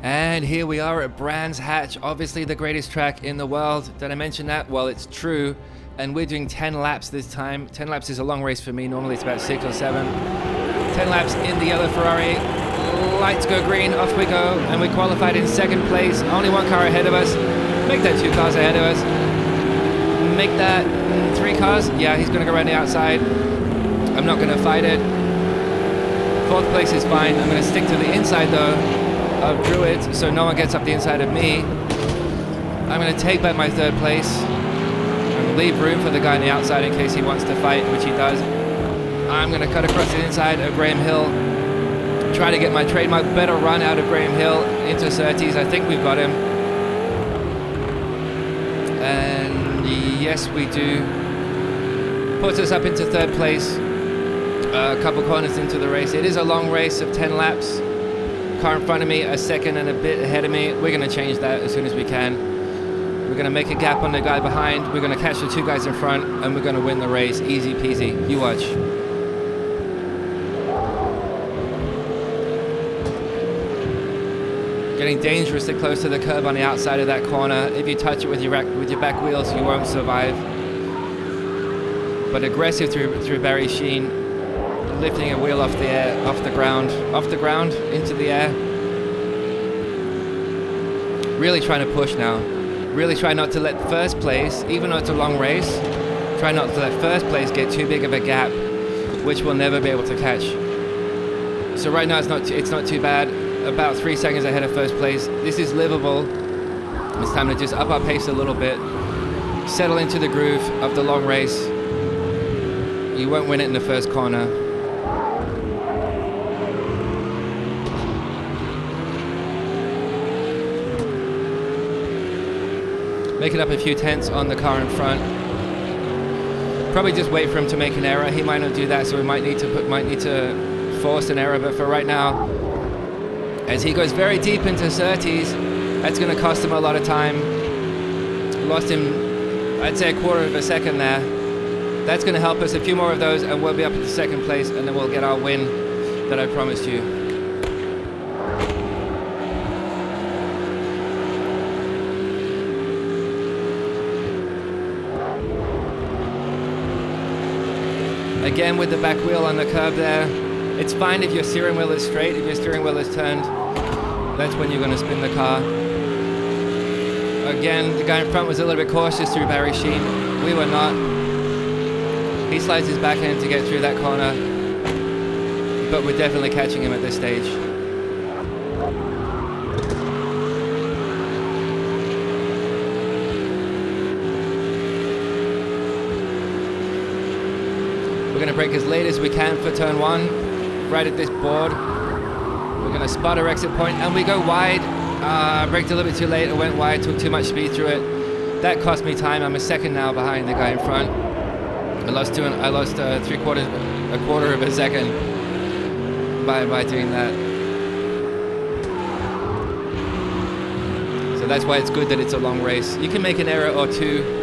And here we are at Brands Hatch, obviously the greatest track in the world. Did I mention that? Well, it's true. And we're doing 10 laps this time. 10 laps is a long race for me. Normally it's about 6 or 7. 10 laps in the yellow Ferrari. Lights go green, off we go. And we qualified in second place. Only one car ahead of us. Make that 2 cars ahead of us. Make that 3 cars. Yeah, he's going to go around the outside. I'm not going to fight it. 4th place is fine. I'm going to stick to the inside though of Druid, so no one gets up the inside of me. I'm going to take back my 3rd place and leave room for the guy on the outside in case he wants to fight, which he does. I'm going to cut across the inside of Graham Hill, try to get my trademark better run out of Graham Hill into Surtees. I think we've got him. And yes, we do. Puts us up into 3rd place. A couple corners into the race. It is a long race of 10 laps. Car in front of me, a second and a bit ahead of me. We're going to change that as soon as we can. We're going to make a gap on the guy behind. We're going to catch the 2 guys in front, and we're going to win the race. Easy peasy. You watch. Getting dangerously close to the curb on the outside of that corner. If you touch it with your back wheels, you won't survive. But aggressive through Barry Sheene. Lifting a wheel off the ground, into the air. Really trying to push now. Really try not to let 1st place, even though it's a long race, try not to let 1st place get too big of a gap, which we'll never be able to catch. So right now it's not too bad. About 3 seconds ahead of 1st place. This is livable. It's time to just up our pace a little bit, settle into the groove of the long race. You won't win it in the 1st corner. Making up a few tenths on the car in front. Probably just wait for him to make an error. He might not do that, so we might need to force an error. But for right now, as he goes very deep into Surtees, that's going to cost him a lot of time. Lost him, I'd say, a quarter of a second there. That's going to help us. A few more of those, and we'll be up into 2nd place, and then we'll get our win that I promised you. Again with the back wheel on the curb there. It's fine if your steering wheel is straight. If your steering wheel is turned, that's when you're going to spin the car. Again, the guy in front was a little bit cautious through Barry Sheene. We were not. He slides his back end to get through that corner, but we're definitely catching him at this stage. We're going to brake as late as we can for turn 1, right at this board. We're going to spot our exit point, and we go wide. Braked a little bit too late, it went wide, took too much speed through it. That cost me time. I'm a second now behind the guy in front. I lost a quarter of a second by doing that. So that's why it's good that it's a long race. You can make an error or 2.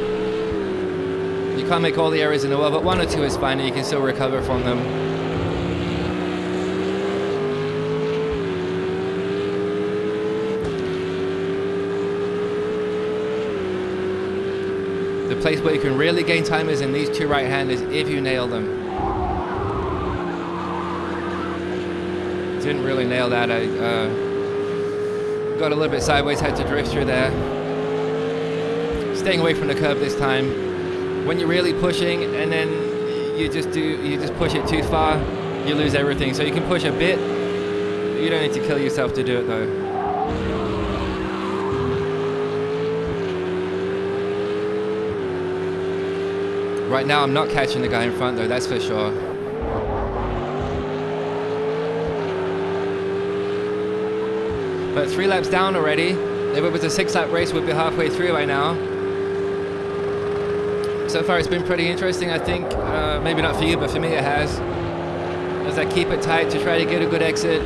You can't make all the errors in the world, but 1 or 2 is fine and you can still recover from them. The place where you can really gain time is in these 2 right-handers if you nail them. Didn't really nail that. I got a little bit sideways, had to drift through there. Staying away from the curb this time. When you're really pushing and then you just push it too far, you lose everything. So you can push a bit. You don't need to kill yourself to do it though. Right now I'm not catching the guy in front though, that's for sure. But 3 laps down already. If it was a 6-lap race, we'd be halfway through by now. So far it's been pretty interesting, I think. Maybe not for you, but for me it has. As I keep it tight to try to get a good exit.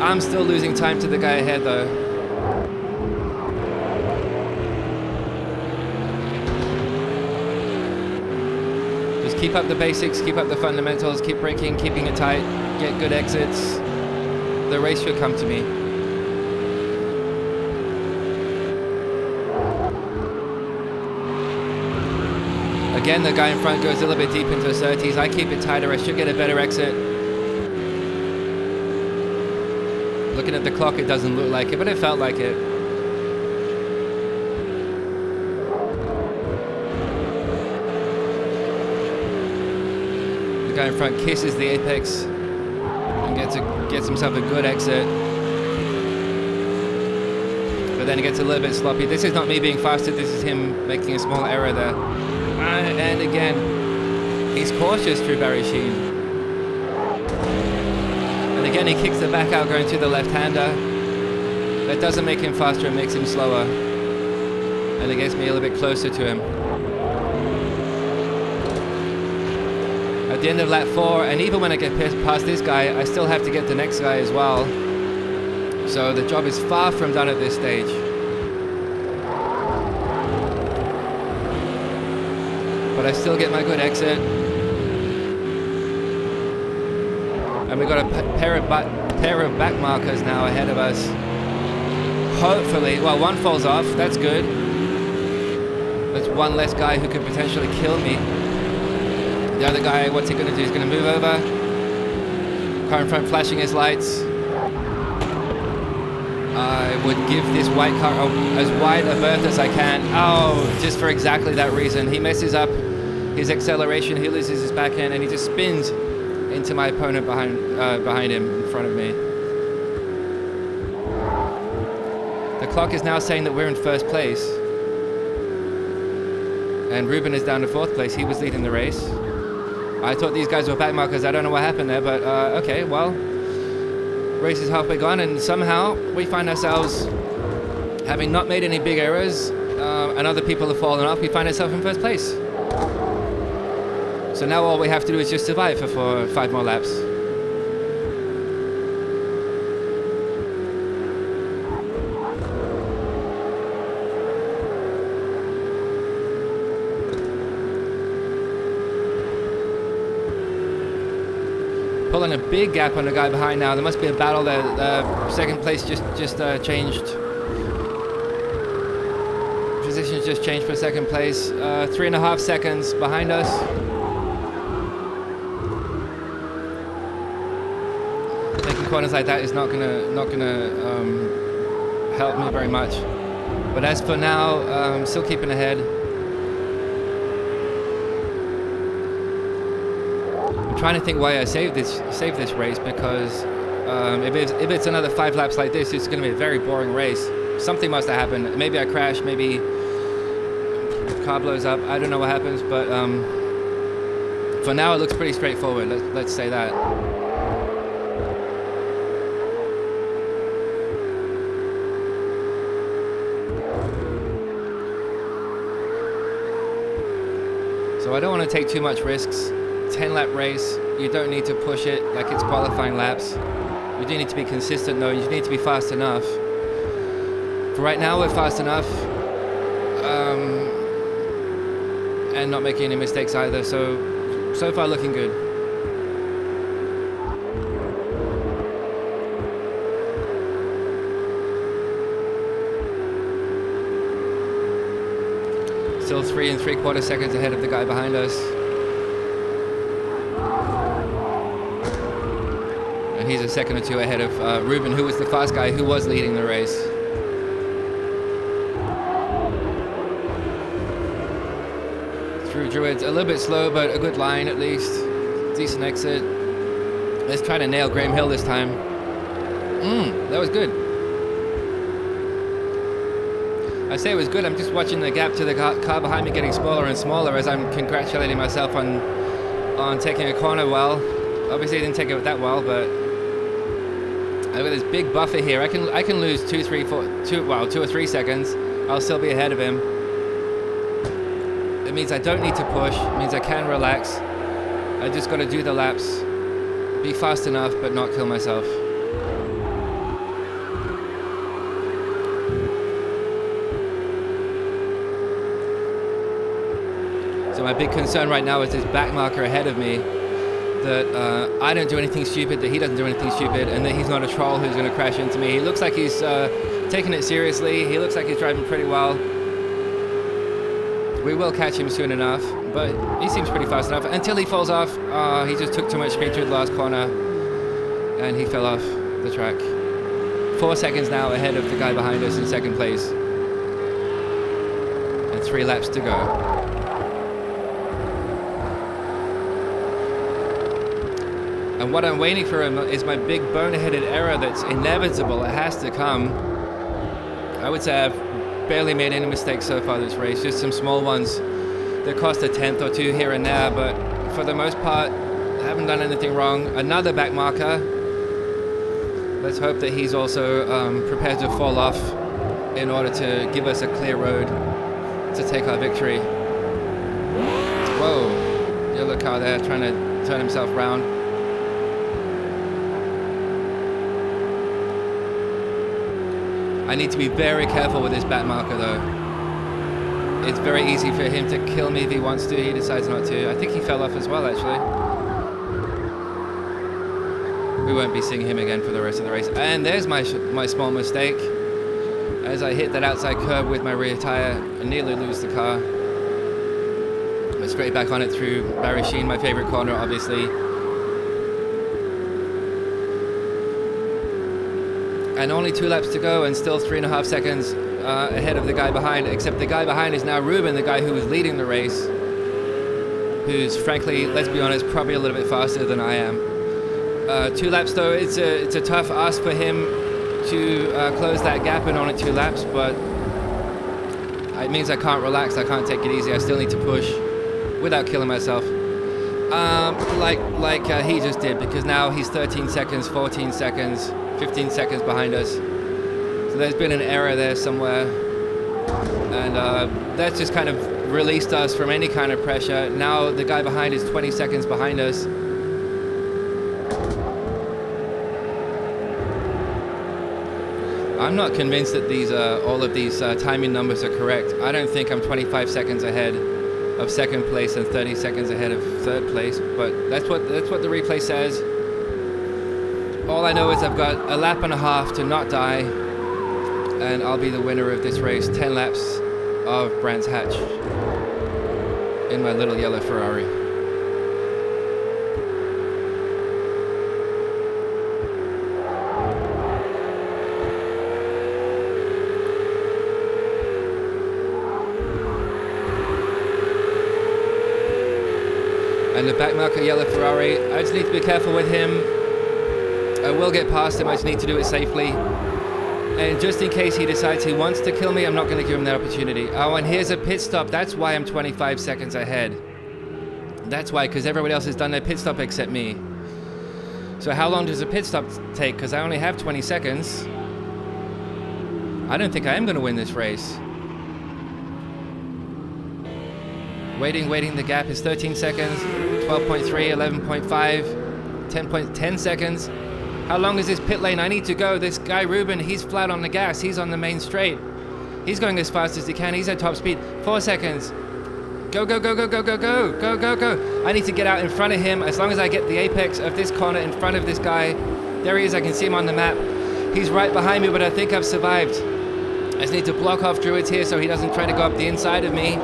I'm still losing time to the guy ahead though. Just keep up the basics, keep up the fundamentals, keep braking, keeping it tight, get good exits. The race should come to me. Again, the guy in front goes a little bit deep into the 30s. I keep it tighter. I should get a better exit. Looking at the clock, it doesn't look like it, but it felt like it. The guy in front kisses the apex and gets himself a good exit. But then it gets a little bit sloppy. This is not me being faster, this is him making a small error there. And again, he's cautious through Barry Sheene. And again, he kicks the back out going to the left-hander. That doesn't make him faster, it makes him slower. And it gets me a little bit closer to him. At the end of lap 4, and even when I get past this guy, I still have to get the next guy as well. So the job is far from done at this stage. But I still get my good exit. And we've got a pair of back markers now ahead of us. Hopefully, well, one falls off, that's good. That's one less guy who could potentially kill me. The other guy, what's he gonna do? He's gonna move over. Car in front flashing his lights. I would give this white car as wide a berth as I can. Oh, just for exactly that reason. He messes up his acceleration, he loses his back end, and he just spins into my opponent behind him, in front of me. The clock is now saying that we're in first place. And Ruben is down to fourth place. He was leading the race. I thought these guys were back markers. I don't know what happened there, but okay, well. Race is halfway gone, and somehow we find ourselves, having not made any big errors, and other people have fallen off, we find ourselves in first place. So now all we have to do is just survive for 5 more laps. Pulling a big gap on the guy behind now. There must be a battle there. Second place just changed. Positions just changed for second place. 3.5 seconds behind us. Taking corners like that is not gonna help me very much. But as for now, I'm still keeping ahead. Trying to think why I saved this race, because if it's another 5 laps like this, it's going to be a very boring race. Something must have happened. Maybe I crashed, maybe the car blows up. I don't know what happens, but for now it looks pretty straightforward. Let's say that. So I don't want to take too much risks. 10-lap race, you don't need to push it like it's qualifying laps. You do need to be consistent though, you need to be fast enough. For right now, we're fast enough, and not making any mistakes either, so far looking good. Still 3 3/4 seconds ahead of the guy behind us. He's a second or two ahead of Ruben, who was the fast guy who was leading the race. Through Druids, a little bit slow, but a good line at least. Decent exit. Let's try to nail Graham Hill this time. That was good. I say it was good, I'm just watching the gap to the car behind me getting smaller and smaller as I'm congratulating myself on taking a corner well. Obviously I didn't take it that well, but I've got this big buffer here. I can lose 2 or 3 seconds. I'll still be ahead of him. It means I don't need to push. It means I can relax. I just got to do the laps, be fast enough, but not kill myself. So my big concern right now is this back marker ahead of me. That I don't do anything stupid, that he doesn't do anything stupid, and that he's not a troll who's going to crash into me. He looks like he's taking it seriously. He looks like he's driving pretty well. We will catch him soon enough, but he seems pretty fast enough until he falls off. He just took too much speed through the last corner and he fell off the track. 4 seconds now ahead of the guy behind us in second place. And 3 laps to go. And what I'm waiting for him is my big boneheaded error that's inevitable. It has to come. I would say I've barely made any mistakes so far this race, just some small ones that cost a tenth or two here and there, but for the most part, I haven't done anything wrong. Another back marker. Let's hope that he's also prepared to fall off in order to give us a clear road to take our victory. Whoa, yellow car there trying to turn himself round. I need to be very careful with this back marker though. It's very easy for him to kill me if he wants to. He decides not to. I think he fell off as well actually. We won't be seeing him again for the rest of the race. And there's my small mistake. As I hit that outside curb with my rear tire, I nearly lose the car. But straight back on it through Barry Sheene, my favorite corner obviously. And only 2 laps to go and still 3.5 seconds ahead of the guy behind, except the guy behind is now Ruben, the guy who was leading the race, who's frankly, let's be honest, probably a little bit faster than I am. 2 laps though, it's a tough ask for him to close that gap in only 2 laps, but it means I can't relax, I can't take it easy, I still need to push without killing myself. Like he just did, because now he's 13 seconds, 14 seconds, 15 seconds behind us. So there's been an error there somewhere. And that's just kind of released us from any kind of pressure. Now the guy behind is 20 seconds behind us. I'm not convinced that all of these timing numbers are correct. I don't think I'm 25 seconds ahead of second place and 30 seconds ahead of third place, but that's what the replay says. All I know is I've got a lap and a half to not die, and I'll be the winner of this race. 10 laps of Brands Hatch in my little yellow Ferrari. And the back marker yellow Ferrari, I just need to be careful with him. I will get past him, I just need to do it safely. And just in case he decides he wants to kill me, I'm not going to give him that opportunity. Oh, and here's a pit stop. That's why I'm 25 seconds ahead. That's why, because everybody else has done their pit stop except me. So how long does a pit stop take? Because I only have 20 seconds. I don't think I am going to win this race. Waiting, the gap is 13 seconds, 12.3, 11.5, 10 seconds. How long is this pit lane? I need to go. This guy Ruben, he's flat on the gas. He's on the main straight. He's going as fast as he can. He's at top speed. 4 seconds. Go, go, go, go, go, go, go, go, go, go. I need to get out in front of him. As long as I get the apex of this corner in front of this guy. There he is. I can see him on the map. He's right behind me, but I think I've survived. I just need to block off Druids here so he doesn't try to go up the inside of me.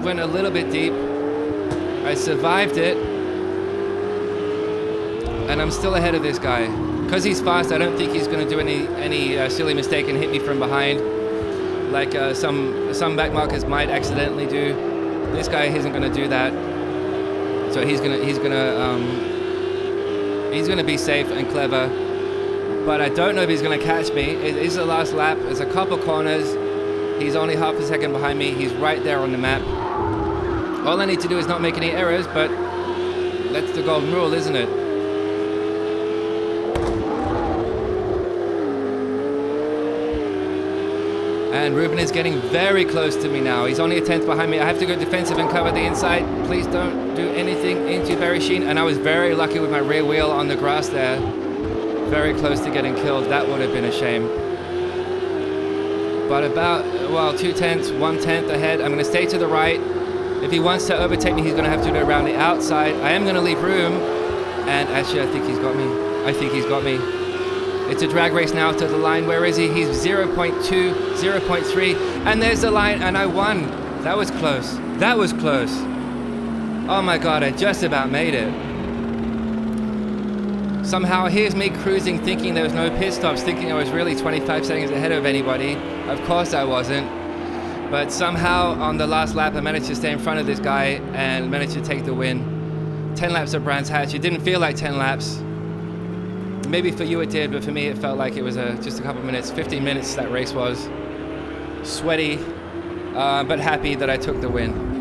Went a little bit deep. I survived it. And I'm still ahead of this guy. Because he's fast, I don't think he's going to do any silly mistake and hit me from behind. Like some back markers might accidentally do. This guy isn't going to do that. So he's gonna be safe and clever. But I don't know if he's going to catch me. It is the last lap. There's a couple corners. He's only half a second behind me. He's right there on the map. All I need to do is not make any errors, but that's the golden rule, isn't it? And Ruben is getting very close to me now. He's only a tenth behind me. I have to go defensive and cover the inside. Please don't do anything into Barry Sheene. And I was very lucky with my rear wheel on the grass there. Very close to getting killed. That would have been a shame. But about, 2 tenths, 1 tenth ahead. I'm going to stay to the right. If he wants to overtake me, he's going to have to do it around the outside. I am going to leave room. And actually, I think he's got me. It's a drag race now to the line. Where is he? He's 0.2, 0.3, and there's the line, and I won. That was close. That was close. Oh my God, I just about made it. Somehow, here's me cruising, thinking there was no pit stops, thinking I was really 25 seconds ahead of anybody. Of course I wasn't. But somehow, on the last lap, I managed to stay in front of this guy and managed to take the win. 10 laps of Brands Hatch. It didn't feel like 10 laps. Maybe for you it did, but for me it felt like it was just a couple minutes. 15 minutes that race was. Sweaty, but happy that I took the win.